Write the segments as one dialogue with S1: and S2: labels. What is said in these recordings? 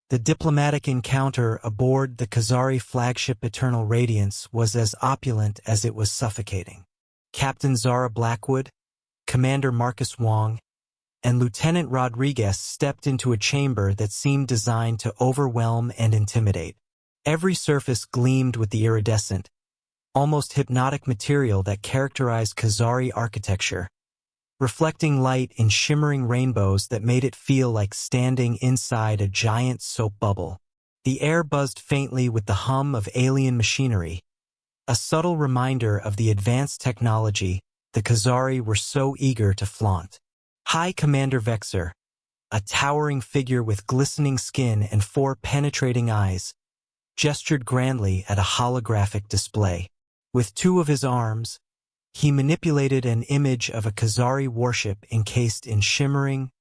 S1: The diplomatic encounter aboard the Kazari flagship Eternal Radiance was as opulent as it was suffocating. Captain Zara Blackwood, Commander Marcus Wong, and Lieutenant Rodriguez stepped into a chamber that seemed designed to overwhelm and intimidate. Every surface gleamed with the iridescent, almost hypnotic material that characterized Kazari architecture, reflecting light in shimmering rainbows that made it feel like standing inside a giant soap bubble. The air buzzed faintly with the hum of alien machinery, a subtle reminder of the advanced technology the Kazari were so eager to flaunt. High Commander Vexer, a towering figure with glistening skin and 4 penetrating eyes, gestured grandly at a holographic display. With 2 of his arms, he manipulated an image of a Kazari warship encased in shimmering,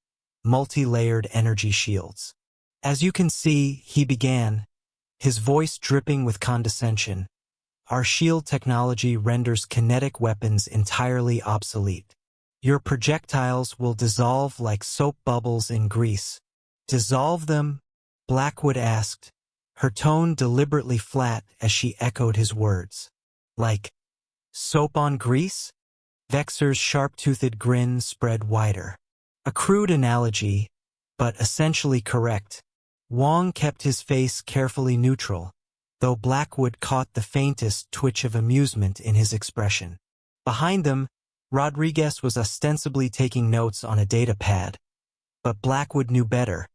S1: multi-layered energy shields. As you can see, he began, his voice dripping with condescension. Our shield technology renders kinetic weapons entirely obsolete. Your projectiles will dissolve like soap bubbles in grease. Dissolve them? Blackwood asked, her tone deliberately flat as she echoed his words. Like soap on grease? Vexer's sharp-toothed grin spread wider. A crude analogy, but essentially correct. Wong kept his face carefully neutral, though Blackwood caught the faintest twitch of amusement in his expression. Behind them, Rodriguez was ostensibly taking notes on a data pad, but Blackwood knew better.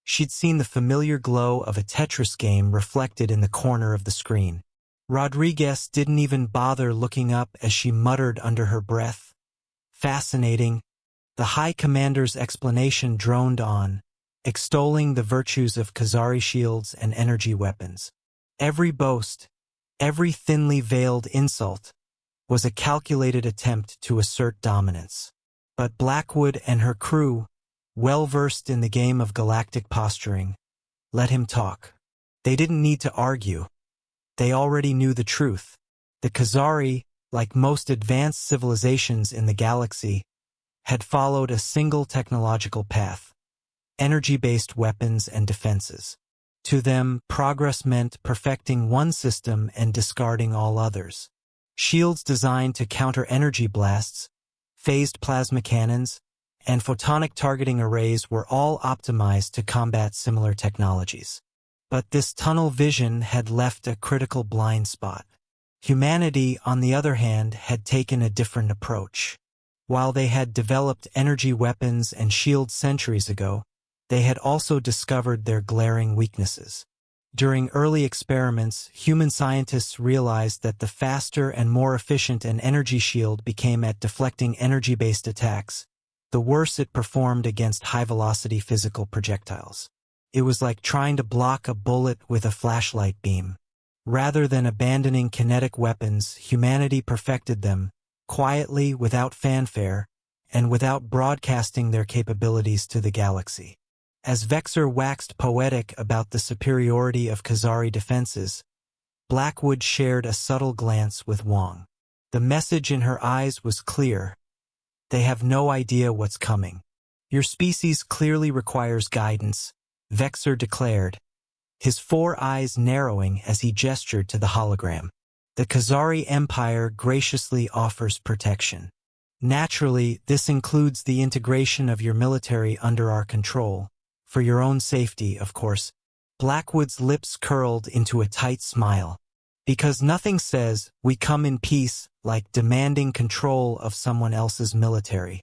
S1: She'd seen the familiar glow of a Tetris game reflected in the corner of the screen. Rodriguez didn't even bother looking up as she muttered under her breath. Fascinating. The High Commander's explanation droned on, extolling the virtues of Kazari shields and energy weapons. Every boast, every thinly veiled insult, was a calculated attempt to assert dominance. But Blackwood and her crew, well-versed in the game of galactic posturing, let him talk. They didn't need to argue. They already knew the truth. The Kazari, like most advanced civilizations in the galaxy, had followed a single technological path: energy-based weapons and defenses. To them, progress meant perfecting one system and discarding all others. Shields designed to counter energy blasts, phased plasma cannons, and photonic targeting arrays were all optimized to combat similar technologies. But this tunnel vision had left a critical blind spot. Humanity, on the other hand, had taken a different approach. While they had developed energy weapons and shields centuries ago, they had also discovered their glaring weaknesses. During early experiments, human scientists realized that the faster and more efficient an energy shield became at deflecting energy-based attacks, the worse it performed against high-velocity physical projectiles. It was like trying to block a bullet with a flashlight beam. Rather than abandoning kinetic weapons, humanity perfected them, quietly, without fanfare, and without broadcasting their capabilities to the galaxy. As Vexer waxed poetic about the superiority of Kazari defenses, Blackwood shared a subtle glance with Wong. The message in her eyes was clear. They have no idea what's coming. Your species clearly requires guidance, Vexer declared, his 4 eyes narrowing as he gestured to the hologram. The Kazari Empire graciously offers protection. Naturally, this includes the integration of your military under our control. For your own safety, of course. Blackwood's lips curled into a tight smile. Because nothing says, we come in peace, like demanding control of someone else's military.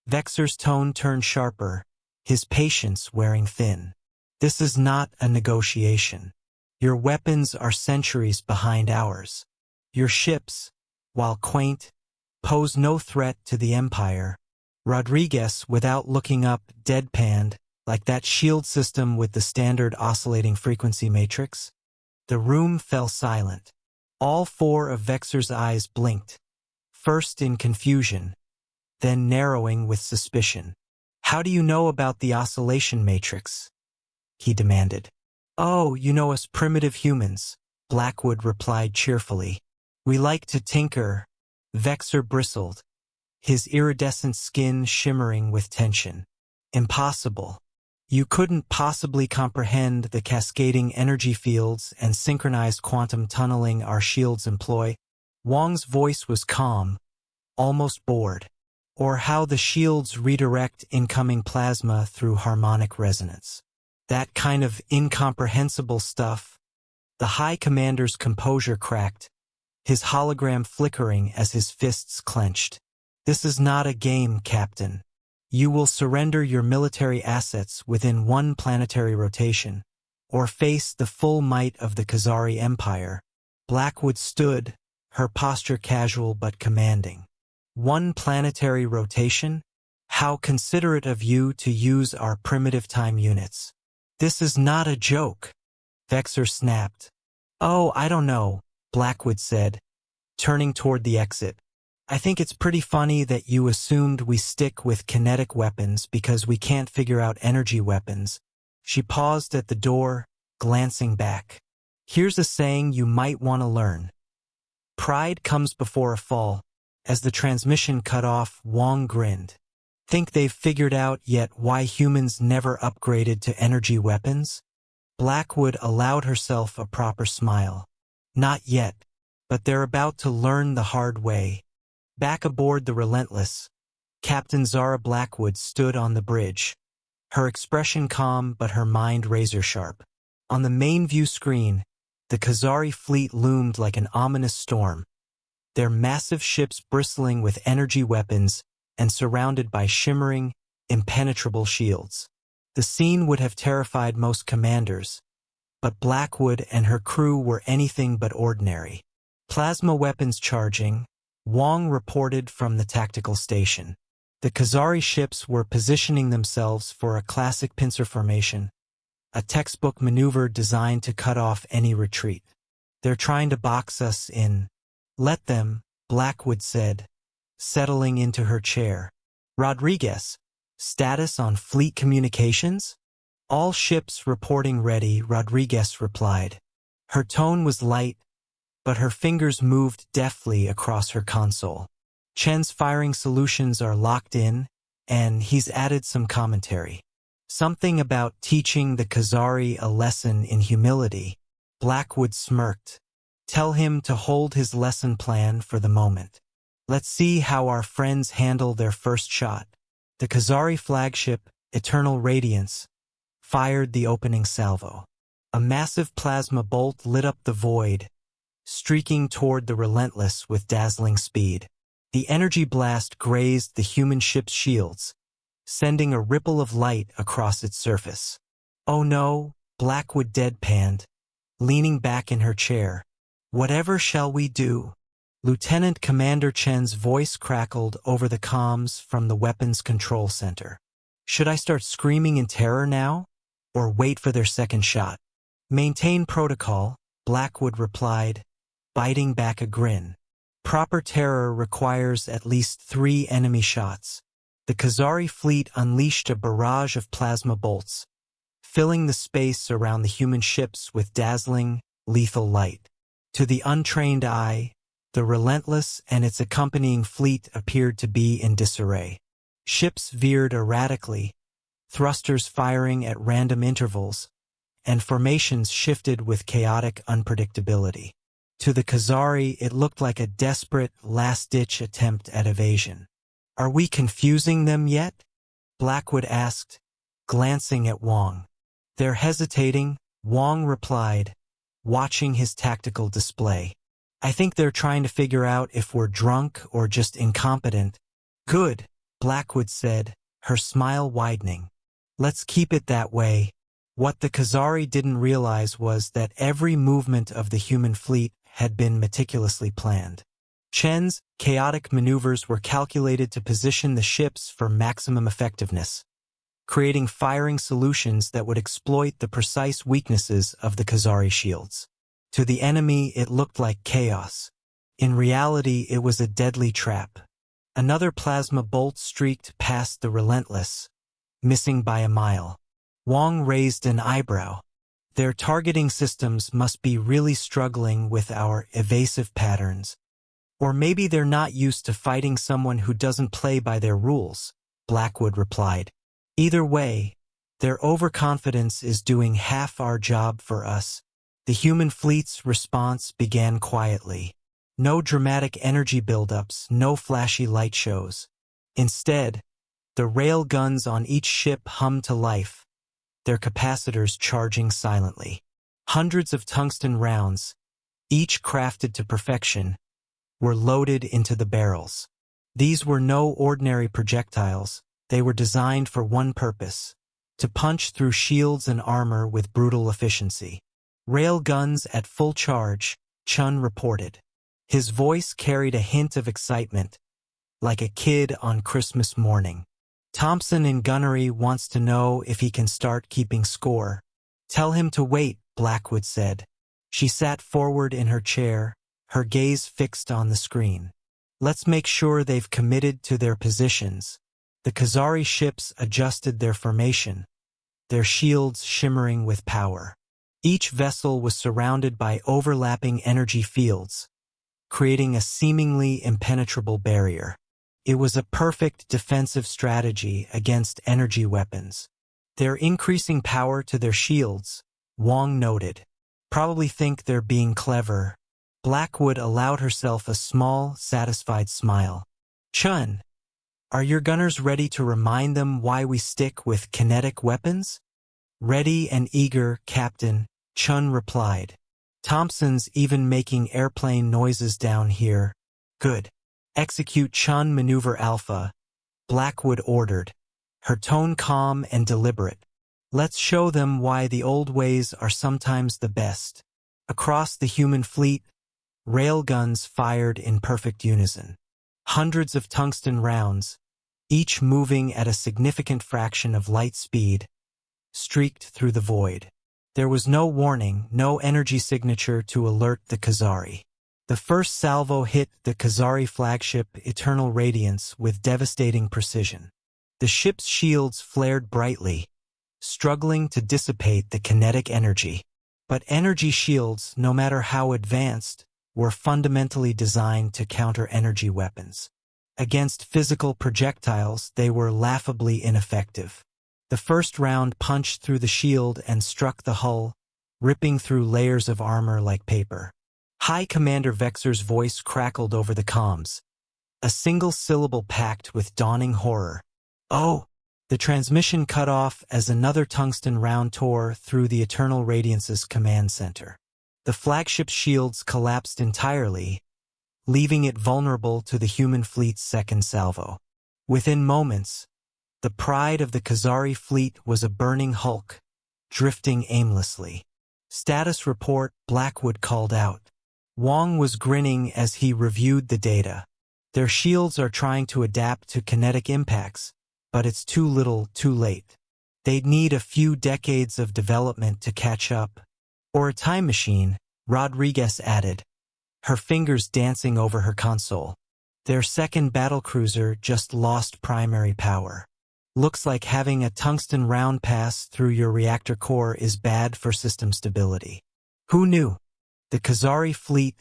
S1: Vexer's tone turned sharper, his patience wearing thin. This is not a negotiation. Your weapons are centuries behind ours. Your ships, while quaint, pose no threat to the Empire. Rodriguez, without looking up, deadpanned, like that shield system with the standard oscillating frequency matrix. The room fell silent. All 4 of Vexer's eyes blinked, first in confusion, then narrowing with suspicion. How do you know about the oscillation matrix? He demanded. Oh, you know us primitive humans, Blackwood replied cheerfully. We like to tinker. Vexer bristled, his iridescent skin shimmering with tension. Impossible. You couldn't possibly comprehend the cascading energy fields and synchronized quantum tunneling our shields employ. Wong's voice was calm, almost bored. Or how the shields redirect incoming plasma through harmonic resonance. That kind of incomprehensible stuff. The High Commander's composure cracked, his hologram flickering as his fists clenched. This is not a game, Captain. You will surrender your military assets within one planetary rotation, or face the full might of the Kazari Empire. Blackwood stood, her posture casual but commanding. One planetary rotation? How considerate of you to use our primitive time units. This is not a joke. Vexor snapped. Oh, I don't know, Blackwood said, turning toward the exit. I think it's pretty funny that you assumed we stick with kinetic weapons because we can't figure out energy weapons. She paused at the door, glancing back. Here's a saying you might want to learn. Pride comes before a fall. As the transmission cut off, Wong grinned. Think they've figured out yet why humans never upgraded to energy weapons? Blackwood allowed herself a proper smile. Not yet, but they're about to learn the hard way. Back aboard the Relentless, Captain Zara Blackwood stood on the bridge, her expression calm but her mind razor-sharp. On the main view screen, the Kazari fleet loomed like an ominous storm, their massive ships bristling with energy weapons and surrounded by shimmering, impenetrable shields. The scene would have terrified most commanders, but Blackwood and her crew were anything but ordinary. Plasma weapons charging, Wong reported from the tactical station. The Kazari ships were positioning themselves for a classic pincer formation, a textbook maneuver designed to cut off any retreat. They're trying to box us in. Let them, Blackwood said, settling into her chair. Rodriguez, status on fleet communications? All ships reporting ready, Rodriguez replied. Her tone was light, but her fingers moved deftly across her console. Chen's firing solutions are locked in, and he's added some commentary. Something about teaching the Kazari a lesson in humility. Blackwood smirked. Tell him to hold his lesson plan for the moment. Let's see how our friends handle their first shot. The Kazari flagship, Eternal Radiance, fired the opening salvo. A massive plasma bolt lit up the void, streaking toward the Relentless with dazzling speed. The energy blast grazed the human ship's shields, sending a ripple of light across its surface. Oh no, Blackwood deadpanned, leaning back in her chair. Whatever shall we do? Lieutenant Commander Chen's voice crackled over the comms from the weapons control center. Should I start screaming in terror now, or wait for their second shot? Maintain protocol, Blackwood replied, biting back a grin. Proper terror requires at least 3 enemy shots. The Kazari fleet unleashed a barrage of plasma bolts, filling the space around the human ships with dazzling, lethal light. To the untrained eye, the Relentless and its accompanying fleet appeared to be in disarray. Ships veered erratically, thrusters firing at random intervals, and formations shifted with chaotic unpredictability. To the Kazari, it looked like a desperate, last-ditch attempt at evasion. Are we confusing them yet? Blackwood asked, glancing at Wong. They're hesitating, Wong replied, watching his tactical display. I think they're trying to figure out if we're drunk or just incompetent. Good, Blackwood said, her smile widening. Let's keep it that way. What the Kazari didn't realize was that every movement of the human fleet had been meticulously planned. Chen's chaotic maneuvers were calculated to position the ships for maximum effectiveness, creating firing solutions that would exploit the precise weaknesses of the Kazari shields. To the enemy, it looked like chaos. In reality, it was a deadly trap. Another plasma bolt streaked past the Relentless, missing by a mile. Wong raised an eyebrow. Their targeting systems must be really struggling with our evasive patterns. Or maybe they're not used to fighting someone who doesn't play by their rules, Blackwood replied. Either way, Their overconfidence is doing half our job for us. The human fleet's response began quietly. No dramatic energy buildups, no flashy light shows. Instead, the rail guns on each ship hummed to life, their capacitors charging silently. Hundreds of tungsten rounds, each crafted to perfection, were loaded into the barrels. These were no ordinary projectiles. They were designed for one purpose: to punch through shields and armor with brutal efficiency. Rail guns at full charge, Chun reported. His voice carried a hint of excitement, like a kid on Christmas morning. Thompson in gunnery wants to know if he can start keeping score. Tell him to wait, Blackwood said. She sat forward in her chair, her gaze fixed on the screen. Let's make sure they've committed to their positions. The Kazari ships adjusted their formation, their shields shimmering with power. Each vessel was surrounded by overlapping energy fields, creating a seemingly impenetrable barrier. It was a perfect defensive strategy against energy weapons. They're increasing power to their shields, Wong noted. Probably think they're being clever. Blackwood allowed herself a small, satisfied smile. Chun, are your gunners ready to remind them why we stick with kinetic weapons? Ready and eager, Captain, Chun replied. Thompson's even making airplane noises down here. Good. Execute Chun Maneuver Alpha, Blackwood ordered, her tone calm and deliberate. Let's show them why the old ways are sometimes the best. Across the human fleet, railguns fired in perfect unison. Hundreds of tungsten rounds, each moving at a significant fraction of light speed, streaked through the void. There was no warning, no energy signature to alert the Kazari. The first salvo hit the Kazari flagship Eternal Radiance with devastating precision. The ship's shields flared brightly, struggling to dissipate the kinetic energy. But energy shields, no matter how advanced, were fundamentally designed to counter energy weapons. Against physical projectiles, they were laughably ineffective. The first round punched through the shield and struck the hull, ripping through layers of armor like paper. High Commander Vexer's voice crackled over the comms, a single syllable packed with dawning horror. Oh! The transmission cut off as another tungsten round tore through the Eternal Radiance's command center. The flagship's shields collapsed entirely, leaving it vulnerable to the human fleet's second salvo. Within moments, the pride of the Kazari fleet was a burning hulk, drifting aimlessly. Status report, Blackwood called out. Wong was grinning as he reviewed the data. Their shields are trying to adapt to kinetic impacts, but it's too little, too late. They'd need a few decades of development to catch up. Or a time machine, Rodriguez added, her fingers dancing over her console. Their second battlecruiser just lost primary power. Looks like having a tungsten round pass through your reactor core is bad for system stability. Who knew? The Kazari fleet,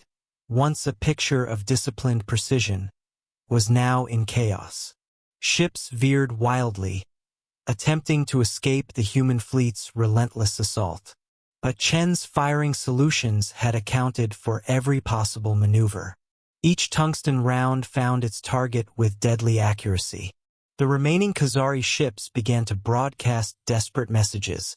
S1: once a picture of disciplined precision, was now in chaos. Ships veered wildly, attempting to escape the human fleet's relentless assault. But Chen's firing solutions had accounted for every possible maneuver. Each tungsten round found its target with deadly accuracy. The remaining Kazari ships began to broadcast desperate messages,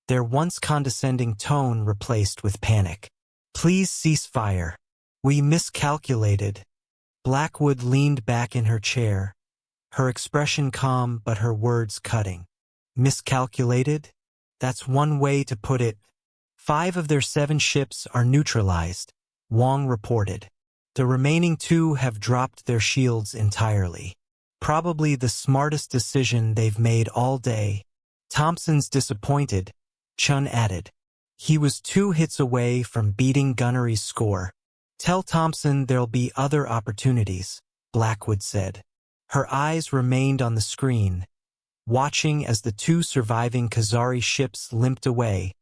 S1: their once condescending tone replaced with panic. Please cease fire. We miscalculated. Blackwood leaned back in her chair, her expression calm but her words cutting. Miscalculated? That's one way to put it. 5 of their 7 ships are neutralized, Wong reported. The remaining 2 have dropped their shields entirely. Probably the smartest decision they've made all day. Thompson's disappointed, Chun added. He was 2 hits away from beating Gunnery's score. Tell Thompson there'll be other opportunities, Blackwood said. Her eyes remained on the screen, watching as the 2 surviving Kazari ships limped away,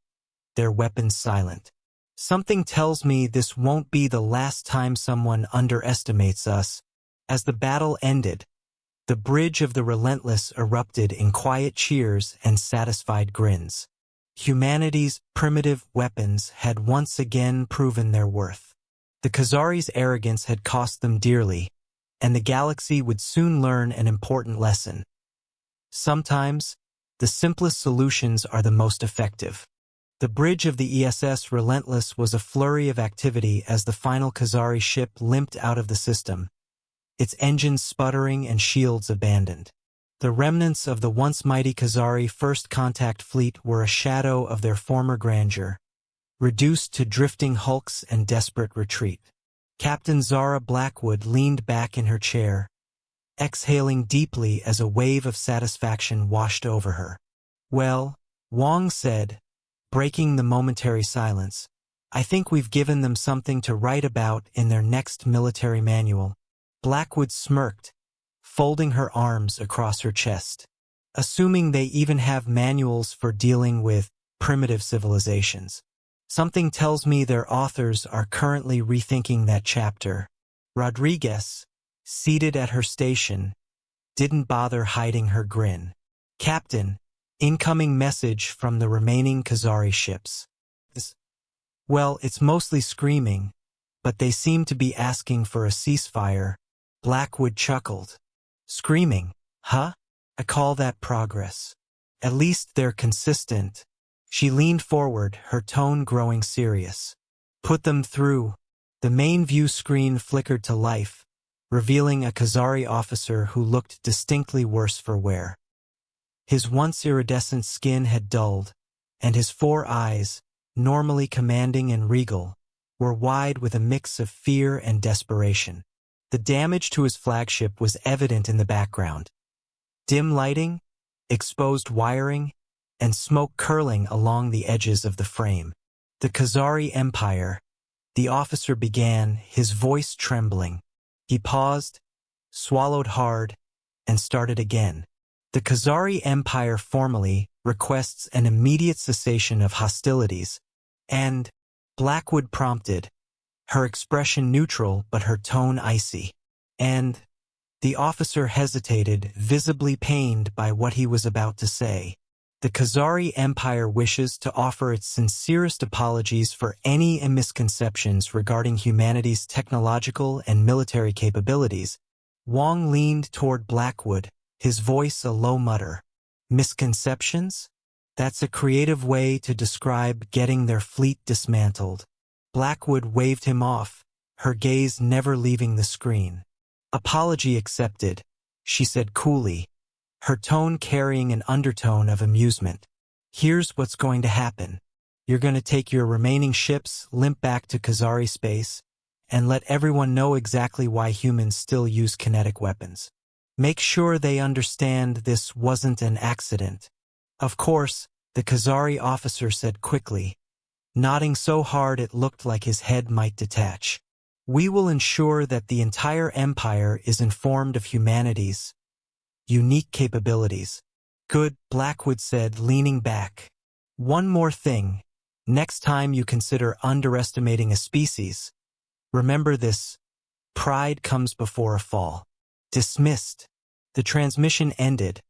S1: their weapons silent. Something tells me this won't be the last time someone underestimates us. As the battle ended, The bridge of the relentless erupted in quiet cheers and satisfied grins. Humanity's primitive weapons had once again proven their worth. The Kazari's arrogance had cost them dearly, and the galaxy would soon learn an important lesson. Sometimes, the simplest solutions are the most effective. The bridge of the ESS Relentless was a flurry of activity as the final Kazari ship limped out of the system, its engines sputtering and shields abandoned. The remnants of the once mighty Kazari first contact fleet were a shadow of their former grandeur, reduced to drifting hulks and desperate retreat. Captain Zara Blackwood leaned back in her chair, exhaling deeply as a wave of satisfaction washed over her. "Well," Wong said, breaking the momentary silence, "I think we've given them something to write about in their next military manual." Blackwood smirked, folding her arms across her chest. "Assuming they even have manuals for dealing with primitive civilizations. Something tells me their authors are currently rethinking that chapter." Rodriguez, seated at her station, didn't bother hiding her grin. "Captain, incoming message from the remaining Kazari ships." "Well, it's mostly screaming, but they seem to be asking for a ceasefire." Blackwood chuckled. "Screaming, huh? I call that progress. At least they're consistent." She leaned forward, her tone growing serious. "Put them through." The main view screen flickered to life, revealing a Kazari officer who looked distinctly worse for wear. His once iridescent skin had dulled, and his 4 eyes, normally commanding and regal, were wide with a mix of fear and desperation. The damage to his flagship was evident in the background. Dim lighting, exposed wiring, and smoke curling along the edges of the frame. "The Kazari Empire," the officer began, his voice trembling. He paused, swallowed hard, and started again. "The Kazari Empire formally requests an immediate cessation of hostilities, and," Blackwood prompted, her expression neutral but her tone icy. "And," the officer hesitated, visibly pained by what he was about to say. "The Kazari Empire wishes to offer its sincerest apologies for any misconceptions regarding humanity's technological and military capabilities." Wong leaned toward Blackwood, his voice a low mutter. "Misconceptions? That's a creative way to describe getting their fleet dismantled." Blackwood waved him off, her gaze never leaving the screen. "Apology accepted," she said coolly, her tone carrying an undertone of amusement. "Here's what's going to happen. You're going to take your remaining ships, limp back to Kazari space, and let everyone know exactly why humans still use kinetic weapons. Make sure they understand this wasn't an accident." "Of course," the Kazari officer said quickly, nodding so hard it looked like his head might detach. "We will ensure that the entire empire is informed of humanity's unique capabilities." "Good," Blackwood said, leaning back. "One more thing. Next time you consider underestimating a species, remember this: pride comes before a fall." "Dismissed." The transmission ended,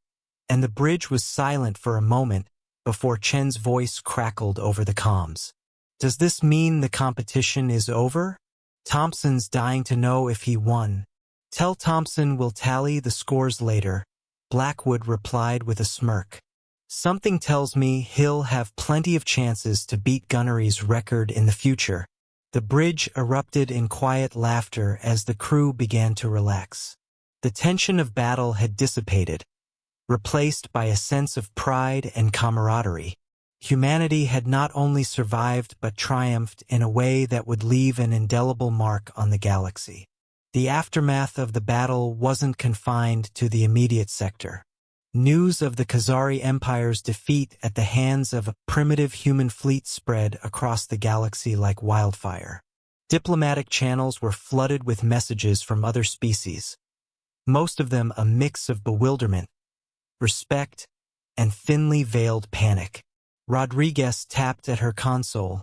S1: and the bridge was silent for a moment before Chen's voice crackled over the comms. "Does this mean the competition is over? Thompson's dying to know if he won." "Tell Thompson we'll tally the scores later," Blackwood replied with a smirk. "Something tells me he'll have plenty of chances to beat Gunnery's record in the future." The bridge erupted in quiet laughter as the crew began to relax. The tension of battle had dissipated, replaced by a sense of pride and camaraderie. Humanity had not only survived but triumphed in a way that would leave an indelible mark on the galaxy. The aftermath of the battle wasn't confined to the immediate sector. News of the Kazari Empire's defeat at the hands of a primitive human fleet spread across the galaxy like wildfire. Diplomatic channels were flooded with messages from other species, most of them a mix of bewilderment, respect, and thinly veiled panic. Rodriguez tapped at her console,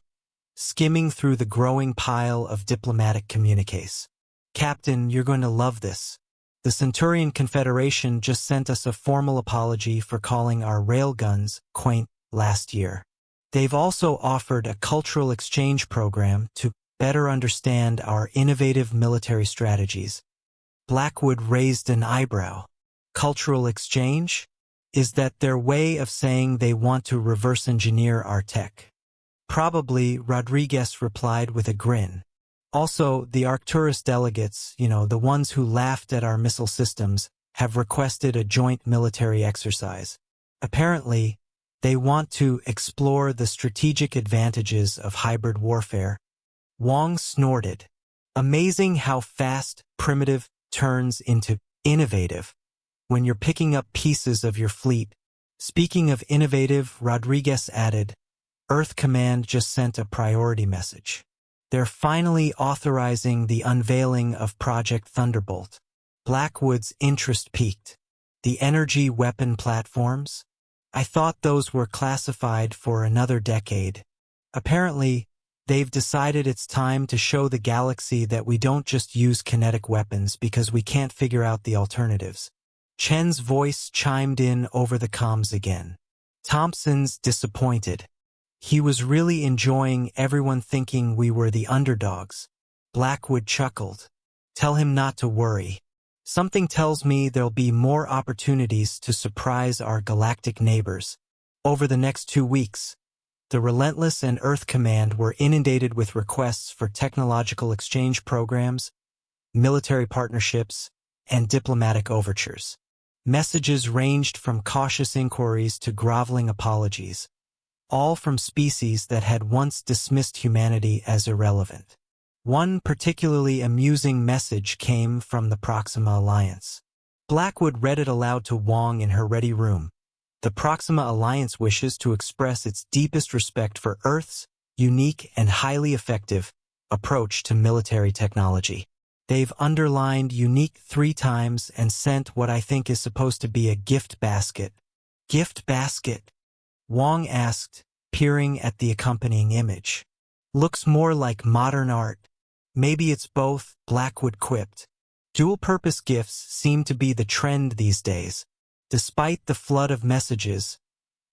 S1: skimming through the growing pile of diplomatic communiques. "Captain, you're going to love this." The Centurion Confederation just sent us a formal apology for calling our railguns quaint last year. They've also offered a cultural exchange program to better understand our innovative military strategies. Blackwood raised an eyebrow. Cultural exchange? Is that their way of saying they want to reverse engineer our tech? Probably, Rodriguez replied with a grin. Also, the Arcturus delegates, the ones who laughed at our missile systems, have requested a joint military exercise. Apparently, they want to explore the strategic advantages of hybrid warfare. Wong snorted. Amazing how fast primitive turns into innovative when you're picking up pieces of your fleet. Speaking of innovative, Rodriguez added, Earth Command just sent a priority message. They're finally authorizing the unveiling of Project Thunderbolt. Blackwood's interest peaked. The energy weapon platforms? I thought those were classified for another decade. Apparently, they've decided it's time to show the galaxy that we don't just use kinetic weapons because we can't figure out the alternatives. Chen's voice chimed in over the comms again. Thompson's disappointed. He was really enjoying everyone thinking we were the underdogs. Blackwood chuckled. Tell him not to worry. Something tells me there'll be more opportunities to surprise our galactic neighbors. Over the next 2 weeks, the Relentless and Earth Command were inundated with requests for technological exchange programs, military partnerships, and diplomatic overtures. Messages ranged from cautious inquiries to groveling apologies, all from species that had once dismissed humanity as irrelevant. One particularly amusing message came from the Proxima Alliance. Blackwood read it aloud to Wong in her ready room. The Proxima Alliance wishes to express its deepest respect for Earth's unique and highly effective approach to military technology. They've underlined unique 3 times and sent what I think is supposed to be a gift basket. Gift basket? Wong asked, peering at the accompanying image. Looks more like modern art. Maybe it's both, Blackwood quipped. Dual-purpose gifts seem to be the trend these days. Despite the flood of messages,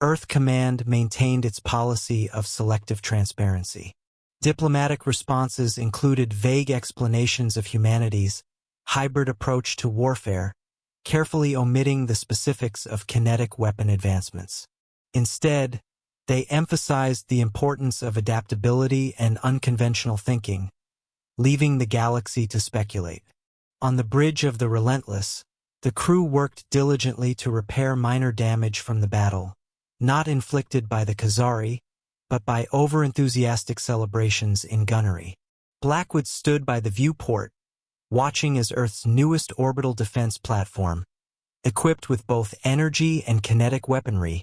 S1: Earth Command maintained its policy of selective transparency. Diplomatic responses included vague explanations of humanity's hybrid approach to warfare, carefully omitting the specifics of kinetic weapon advancements. Instead, they emphasized the importance of adaptability and unconventional thinking, leaving the galaxy to speculate. On the bridge of the Relentless, the crew worked diligently to repair minor damage from the battle, not inflicted by the Kazari, but by over-enthusiastic celebrations in gunnery. Blackwood stood by the viewport, watching as Earth's newest orbital defense platform, equipped with both energy and kinetic weaponry,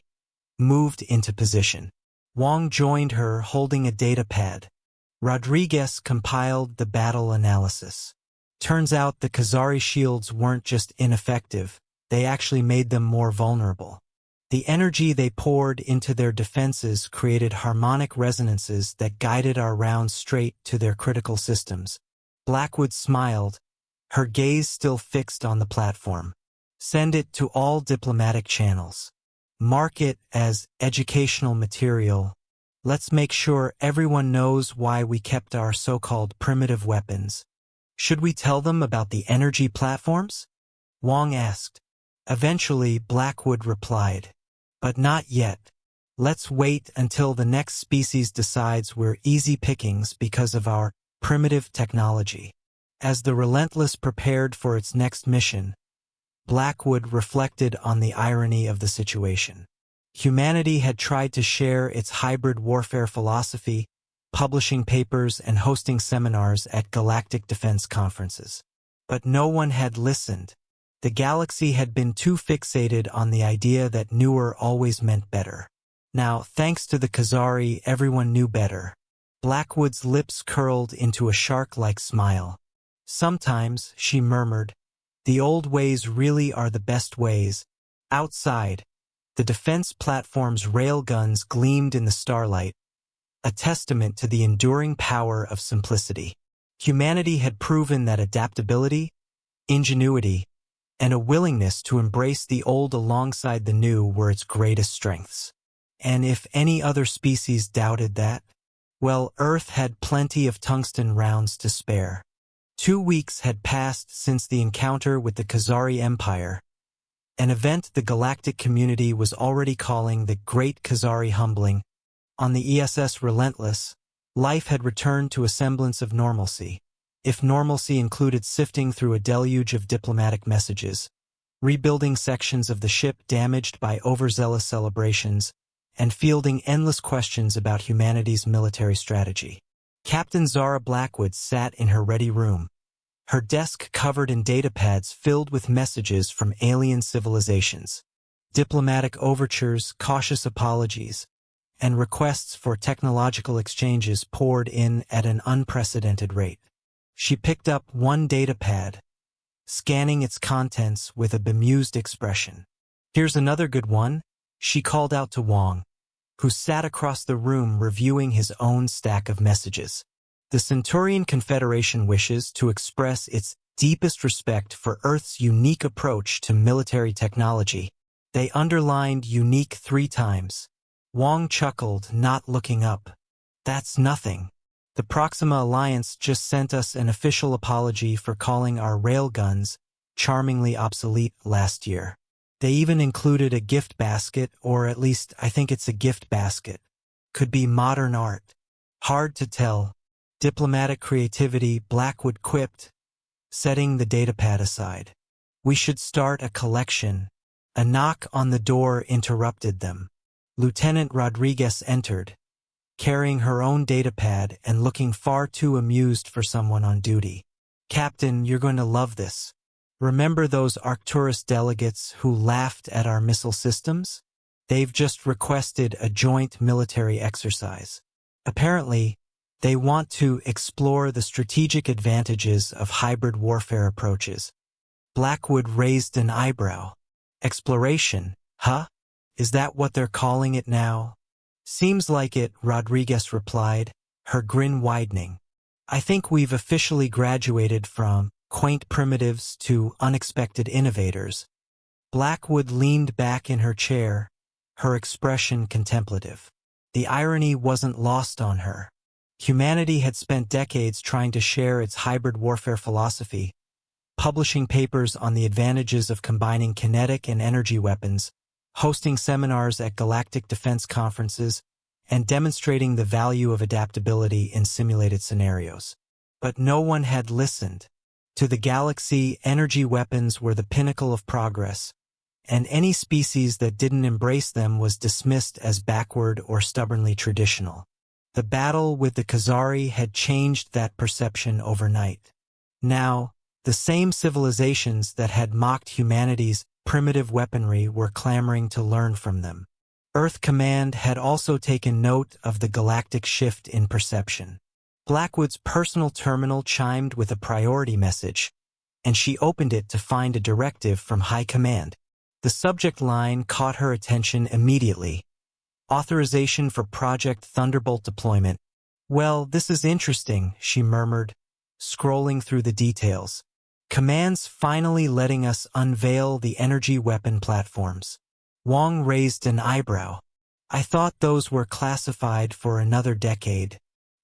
S1: moved into position. Wong joined her holding a datapad. Rodriguez compiled the battle analysis. Turns out the Kazari shields weren't just ineffective, they actually made them more vulnerable. The energy they poured into their defenses created harmonic resonances that guided our rounds straight to their critical systems. Blackwood smiled, her gaze still fixed on the platform. Send it to all diplomatic channels. Mark it as educational material. Let's make sure everyone knows why we kept our so-called primitive weapons. Should we tell them about the energy platforms? Wong asked. Eventually, Blackwood replied. But not yet. Let's wait until the next species decides we're easy pickings because of our primitive technology. As the Relentless prepared for its next mission, Blackwood reflected on the irony of the situation. Humanity had tried to share its hybrid warfare philosophy, publishing papers and hosting seminars at galactic defense conferences. But no one had listened. The galaxy had been too fixated on the idea that newer always meant better. Now, thanks to the Kazari, everyone knew better. Blackwood's lips curled into a shark-like smile. Sometimes, she murmured, the old ways really are the best ways. Outside, the defense platform's railguns gleamed in the starlight, a testament to the enduring power of simplicity. Humanity had proven that adaptability, ingenuity, and a willingness to embrace the old alongside the new were its greatest strengths. And if any other species doubted that, well, Earth had plenty of tungsten rounds to spare. 2 weeks had passed since the encounter with the Kazari Empire, an event the galactic community was already calling the Great Kazari Humbling. On the ESS Relentless, life had returned to a semblance of normalcy, if normalcy included sifting through a deluge of diplomatic messages, rebuilding sections of the ship damaged by overzealous celebrations, and fielding endless questions about humanity's military strategy. Captain Zara Blackwood sat in her ready room, her desk covered in datapads filled with messages from alien civilizations, diplomatic overtures, cautious apologies, and requests for technological exchanges poured in at an unprecedented rate. She picked up one datapad, scanning its contents with a bemused expression. "Here's another good one," she called out to Wong, who sat across the room reviewing his own stack of messages. The Centurion Confederation wishes to express its deepest respect for Earth's unique approach to military technology. They underlined unique 3 times. Wong chuckled, not looking up. "That's nothing. The Proxima Alliance just sent us an official apology for calling our railguns charmingly obsolete last year. They even included a gift basket, or at least I think it's a gift basket. Could be modern art. Hard to tell. Diplomatic creativity," Blackwood quipped, setting the datapad aside. "We should start a collection." A knock on the door interrupted them. Lieutenant Rodriguez entered, carrying her own datapad and looking far too amused for someone on duty. "Captain, you're going to love this. Remember those Arcturus delegates who laughed at our missile systems? They've just requested a joint military exercise. Apparently, they want to explore the strategic advantages of hybrid warfare approaches." Blackwood raised an eyebrow. "Exploration, huh? Is that what they're calling it now?" "Seems like it," Rodriguez replied, her grin widening. "I think we've officially graduated from quaint primitives to unexpected innovators." Blackwood leaned back in her chair, her expression contemplative. The irony wasn't lost on her. Humanity had spent decades trying to share its hybrid warfare philosophy, publishing papers on the advantages of combining kinetic and energy weapons, hosting seminars at galactic defense conferences, and demonstrating the value of adaptability in simulated scenarios. But no one had listened. To the galaxy, energy weapons were the pinnacle of progress, and any species that didn't embrace them was dismissed as backward or stubbornly traditional. The battle with the Kazari had changed that perception overnight. Now, the same civilizations that had mocked humanity's primitive weaponry were clamoring to learn from them. Earth Command had also taken note of the galactic shift in perception. Blackwood's personal terminal chimed with a priority message, and she opened it to find a directive from High Command. The subject line caught her attention immediately. "Authorization for Project Thunderbolt deployment." "Well, this is interesting," she murmured, scrolling through the details. "Command's finally letting us unveil the energy weapon platforms." Wong raised an eyebrow. "I thought those were classified for another decade."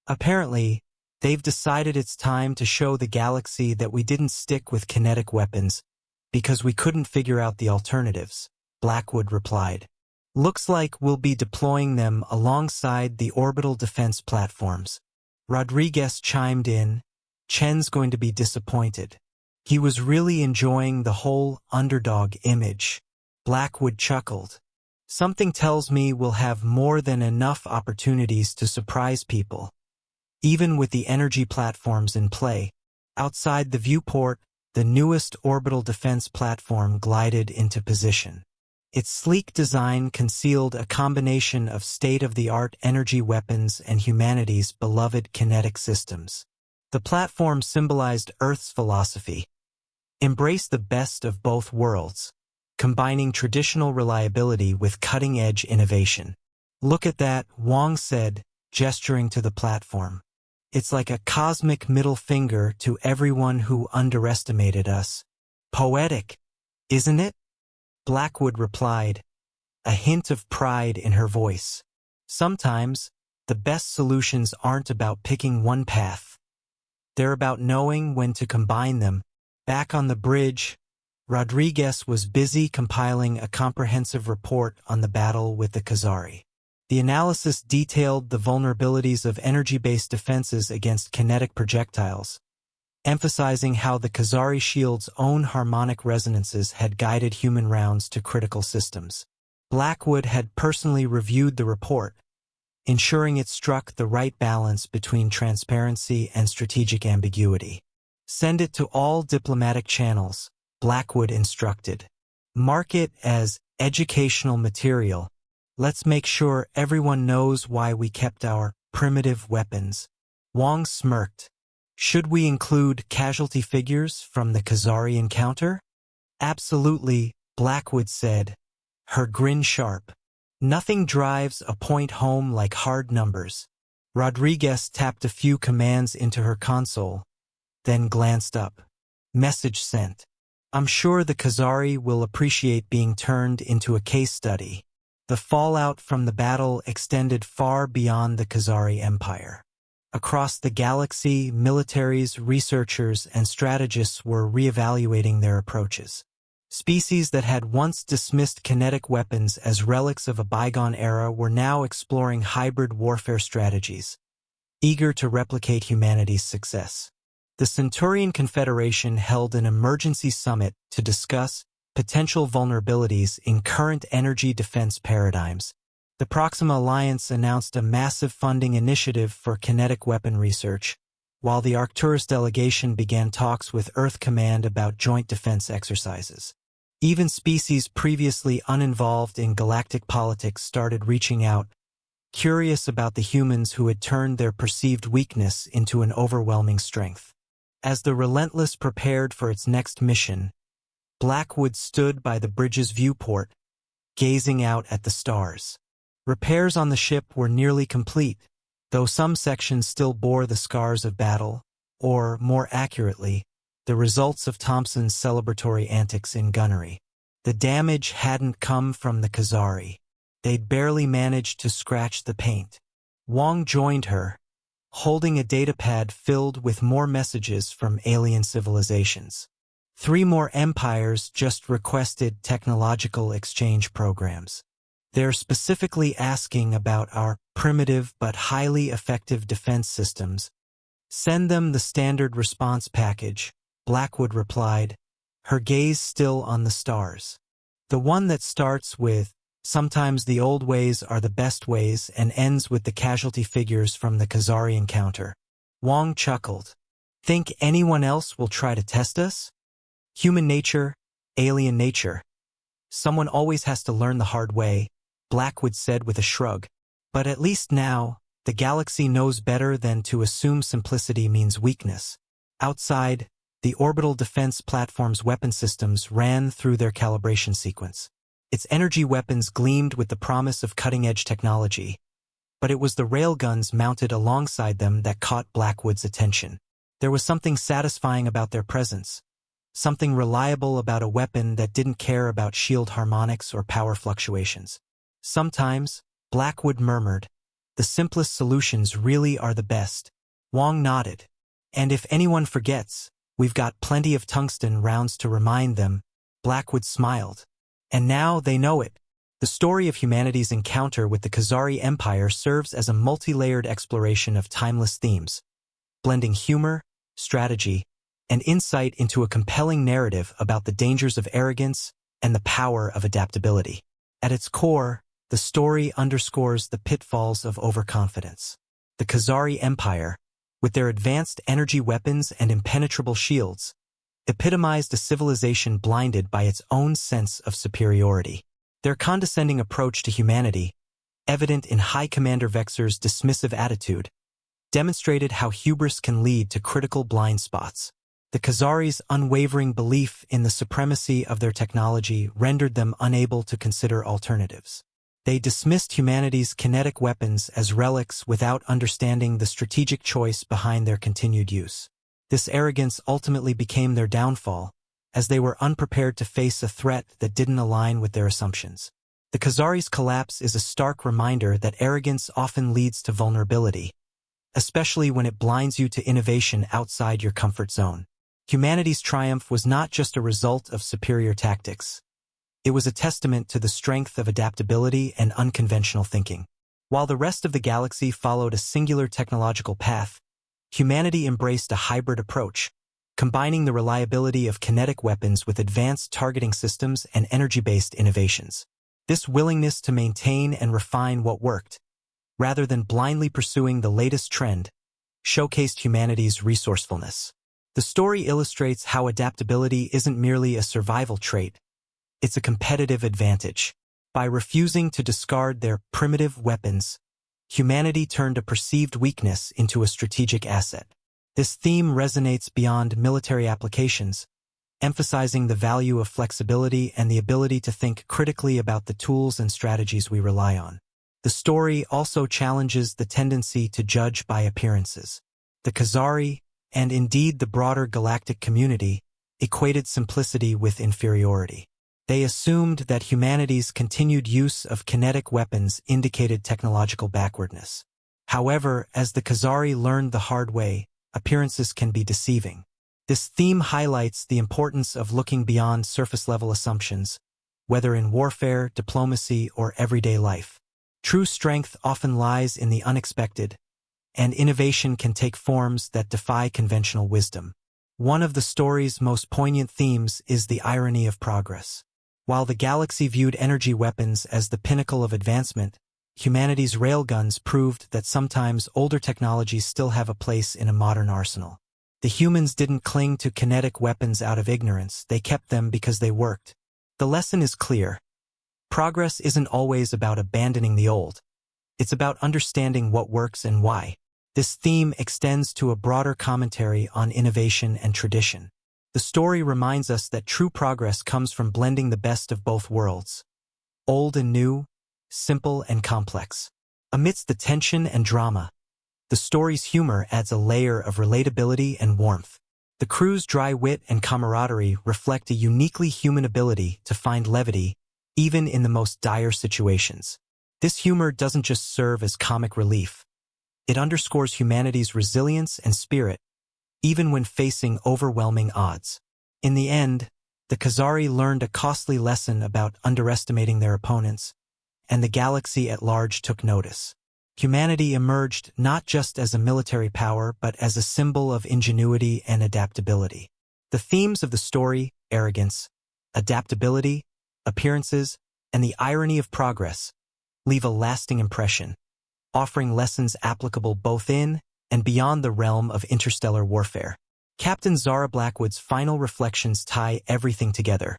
S1: "Apparently, they've decided it's time to show the galaxy that we didn't stick with kinetic weapons because we couldn't figure out the alternatives," Blackwood replied. "Looks like we'll be deploying them alongside the orbital defense platforms." Rodriguez chimed in. "Chen's going to be disappointed. He was really enjoying the whole underdog image." Blackwood chuckled. "Something tells me we'll have more than enough opportunities to surprise people. Even with the energy platforms in play." Outside the viewport, the newest orbital defense platform glided into position. Its sleek design concealed a combination of state-of-the-art energy weapons and humanity's beloved kinetic systems. The platform symbolized Earth's philosophy: embrace the best of both worlds, combining traditional reliability with cutting-edge innovation. "Look at that," Wong said, gesturing to the platform. "It's like a cosmic middle finger to everyone who underestimated us." "Poetic," Isn't it? Blackwood replied, a hint of pride in her voice. Sometimes, the best solutions aren't about picking one path. They're about knowing when to combine them. Back on the bridge, Rodriguez was busy compiling a comprehensive report on the battle with the Kazari. The analysis detailed the vulnerabilities of energy-based defenses against kinetic projectiles, emphasizing how the Kazari shield's own harmonic resonances had guided human rounds to critical systems. Blackwood had personally reviewed the report, ensuring it struck the right balance between transparency and strategic ambiguity. Send it to all diplomatic channels, Blackwood instructed. Mark it as educational material. Let's make sure everyone knows why we kept our primitive weapons. Wong smirked. Should we include casualty figures from the Kazari encounter? Absolutely, Blackwood said, her grin sharp. Nothing drives a point home like hard numbers. Rodriguez tapped a few commands into her console, then glanced up. Message sent. I'm sure the Kazari will appreciate being turned into a case study. The fallout from the battle extended far beyond the Kazari Empire. Across the galaxy, militaries, researchers, and strategists were reevaluating their approaches. Species that had once dismissed kinetic weapons as relics of a bygone era were now exploring hybrid warfare strategies, eager to replicate humanity's success. The Centurion Confederation held an emergency summit to discuss potential vulnerabilities in current energy defense paradigms. The Proxima Alliance announced a massive funding initiative for kinetic weapon research, while the Arcturus delegation began talks with Earth Command about joint defense exercises. Even species previously uninvolved in galactic politics started reaching out, curious about the humans who had turned their perceived weakness into an overwhelming strength. As the Relentless prepared for its next mission, Blackwood stood by the bridge's viewport, gazing out at the stars. Repairs on the ship were nearly complete, though some sections still bore the scars of battle, or, more accurately, the results of Thompson's celebratory antics in gunnery. The damage hadn't come from the Kazari. They'd barely managed to scratch the paint. Wong joined her, holding a datapad filled with more messages from alien civilizations. 3 more empires just requested technological exchange programs. They're specifically asking about our primitive but highly effective defense systems. Send them the standard response package, Blackwood replied, her gaze still on the stars. The one that starts with, sometimes the old ways are the best ways, and ends with the casualty figures from the Kazari encounter. Wong chuckled. Think anyone else will try to test us? Human nature, alien nature. Someone always has to learn the hard way, Blackwood said with a shrug. But at least now, the galaxy knows better than to assume simplicity means weakness. Outside, the orbital defense platform's weapon systems ran through their calibration sequence. Its energy weapons gleamed with the promise of cutting-edge technology, but it was the railguns mounted alongside them that caught Blackwood's attention. There was something satisfying about their presence. Something reliable about a weapon that didn't care about shield harmonics or power fluctuations. Sometimes, Blackwood murmured, the simplest solutions really are the best. Wong nodded. And if anyone forgets, we've got plenty of tungsten rounds to remind them. Blackwood smiled. And now they know it. The story of humanity's encounter with the Kazari Empire serves as a multi-layered exploration of timeless themes, blending humor, strategy, and insight into a compelling narrative about the dangers of arrogance and the power of adaptability. At its core, the story underscores the pitfalls of overconfidence. The Kazari Empire, with their advanced energy weapons and impenetrable shields, epitomized a civilization blinded by its own sense of superiority. Their condescending approach to humanity, evident in High Commander Vexor's dismissive attitude, demonstrated how hubris can lead to critical blind spots. The Kazari's unwavering belief in the supremacy of their technology rendered them unable to consider alternatives. They dismissed humanity's kinetic weapons as relics without understanding the strategic choice behind their continued use. This arrogance ultimately became their downfall, as they were unprepared to face a threat that didn't align with their assumptions. The Kazari's collapse is a stark reminder that arrogance often leads to vulnerability, especially when it blinds you to innovation outside your comfort zone. Humanity's triumph was not just a result of superior tactics. It was a testament to the strength of adaptability and unconventional thinking. While the rest of the galaxy followed a singular technological path, humanity embraced a hybrid approach, combining the reliability of kinetic weapons with advanced targeting systems and energy-based innovations. This willingness to maintain and refine what worked, rather than blindly pursuing the latest trend, showcased humanity's resourcefulness. The story illustrates how adaptability isn't merely a survival trait, it's a competitive advantage. By refusing to discard their primitive weapons, humanity turned a perceived weakness into a strategic asset. This theme resonates beyond military applications, emphasizing the value of flexibility and the ability to think critically about the tools and strategies we rely on. The story also challenges the tendency to judge by appearances. The Kazari, and indeed the broader galactic community, equated simplicity with inferiority. They assumed that humanity's continued use of kinetic weapons indicated technological backwardness. However, as the Kazari learned the hard way, appearances can be deceiving. This theme highlights the importance of looking beyond surface-level assumptions, whether in warfare, diplomacy, or everyday life. True strength often lies in the unexpected, and innovation can take forms that defy conventional wisdom. One of the story's most poignant themes is the irony of progress. While the galaxy viewed energy weapons as the pinnacle of advancement, humanity's railguns proved that sometimes older technologies still have a place in a modern arsenal. The humans didn't cling to kinetic weapons out of ignorance, they kept them because they worked. The lesson is clear. Progress isn't always about abandoning the old. It's about understanding what works and why. This theme extends to a broader commentary on innovation and tradition. The story reminds us that true progress comes from blending the best of both worlds. Old and new, simple and complex. Amidst the tension and drama, the story's humor adds a layer of relatability and warmth. The crew's dry wit and camaraderie reflect a uniquely human ability to find levity, even in the most dire situations. This humor doesn't just serve as comic relief. It underscores humanity's resilience and spirit, even when facing overwhelming odds. In the end, the Kazari learned a costly lesson about underestimating their opponents, and the galaxy at large took notice. Humanity emerged not just as a military power, but as a symbol of ingenuity and adaptability. The themes of the story, arrogance, adaptability, appearances, and the irony of progress, leave a lasting impression, offering lessons applicable both in and beyond the realm of interstellar warfare. Captain Zara Blackwood's final reflections tie everything together.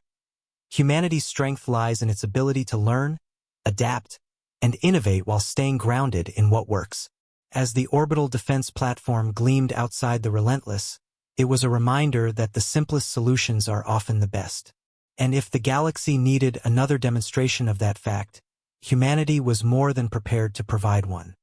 S1: Humanity's strength lies in its ability to learn, adapt, and innovate while staying grounded in what works. As the orbital defense platform gleamed outside the Relentless, it was a reminder that the simplest solutions are often the best. And if the galaxy needed another demonstration of that fact, humanity was more than prepared to provide one.